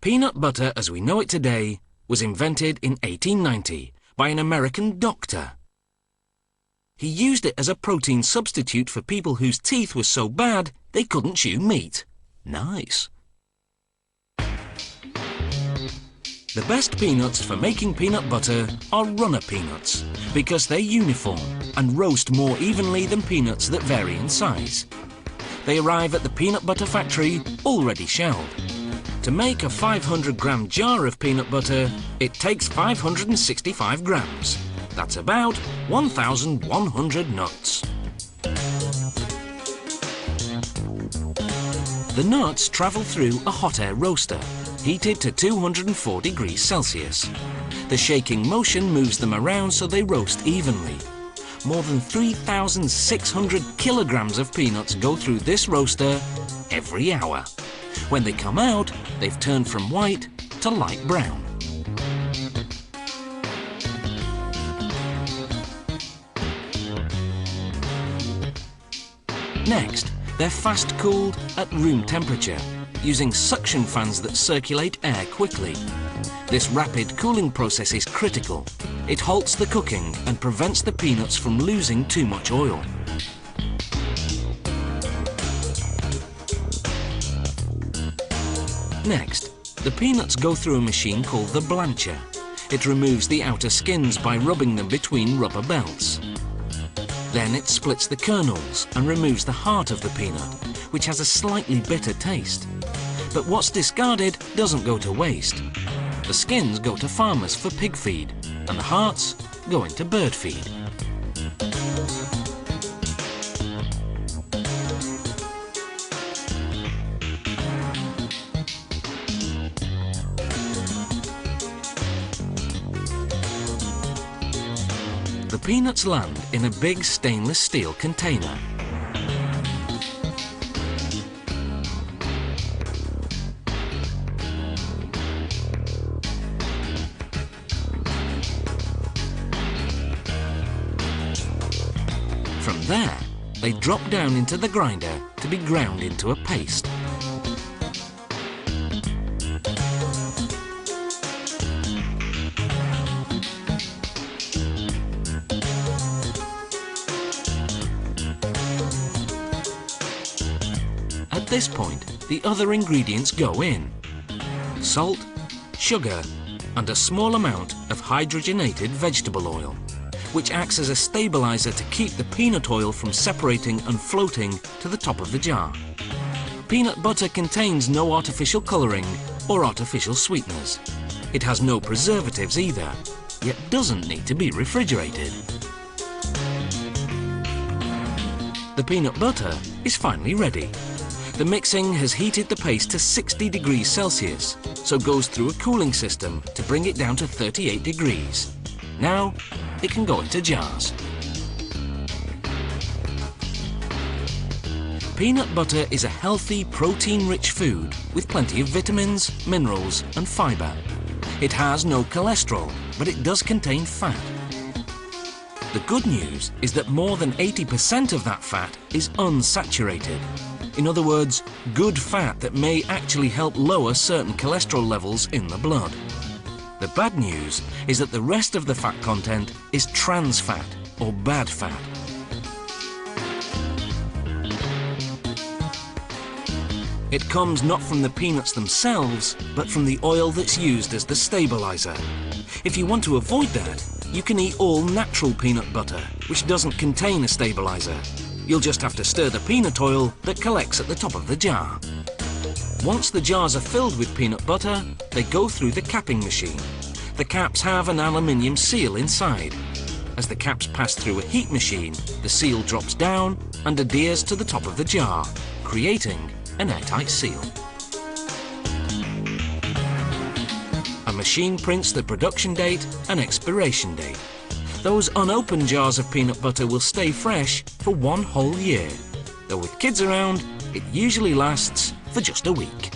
Peanut butter as we know it today was invented in 1890 by an American doctor. He used it as a protein substitute for people whose teeth were so bad they couldn't chew meat. Nice. The best peanuts for making peanut butter are runner peanuts because they're uniform and roast more evenly than peanuts that vary in size. They arrive at the peanut butter factory already shelled. To make a 500-gram jar of peanut butter, it takes 565 grams. That's about 1,100 nuts. The nuts travel through a hot air roaster, heated to 204 degrees Celsius. The shaking motion moves them around so they roast evenly. More than 3,600 kilograms of peanuts go through this roaster every hour. When they come out, they've turned from white to light brown. Next, they're fast cooled at room temperature, using suction fans that circulate air quickly. This rapid cooling process is critical. It halts the cooking and prevents the peanuts from losing too much oil. Next, the peanuts go through a machine called the blancher. It removes the outer skins by rubbing them between rubber belts. Then it splits the kernels and removes the heart of the peanut, which has a slightly bitter taste. But what's discarded doesn't go to waste. The skins go to farmers for pig feed, and the hearts go into bird feed. The peanuts land in a big stainless steel container. From there, they drop down into the grinder to be ground into a paste. At this point, the other ingredients go in: salt, sugar, and a small amount of hydrogenated vegetable oil, which acts as a stabilizer to keep the peanut oil from separating and floating to the top of the jar. Peanut butter contains no artificial coloring or artificial sweeteners. It has no preservatives either, yet doesn't need to be refrigerated. The peanut butter is finally ready. The mixing has heated the paste to 60 degrees Celsius, so goes through a cooling system to bring it down to 38 degrees. Now, it can go into jars. Peanut butter is a healthy, protein-rich food with plenty of vitamins, minerals, and fibre. It has no cholesterol, but it does contain fat. The good news is that more than 80% of that fat is unsaturated. In other words, good fat that may actually help lower certain cholesterol levels in the blood. The bad news is that the rest of the fat content is trans fat, or bad fat. It comes not from the peanuts themselves, but from the oil that's used as the stabilizer. If you want to avoid that, you can eat all natural peanut butter, which doesn't contain a stabilizer. You'll just have to stir the peanut oil that collects at the top of the jar. Once the jars are filled with peanut butter, they go through the capping machine. The caps have an aluminium seal inside. As the caps pass through a heat machine, the seal drops down and adheres to the top of the jar, creating an airtight seal. A machine prints the production date and expiration date. Those unopened jars of peanut butter will stay fresh for one whole year, though with kids around, it usually lasts for just a week.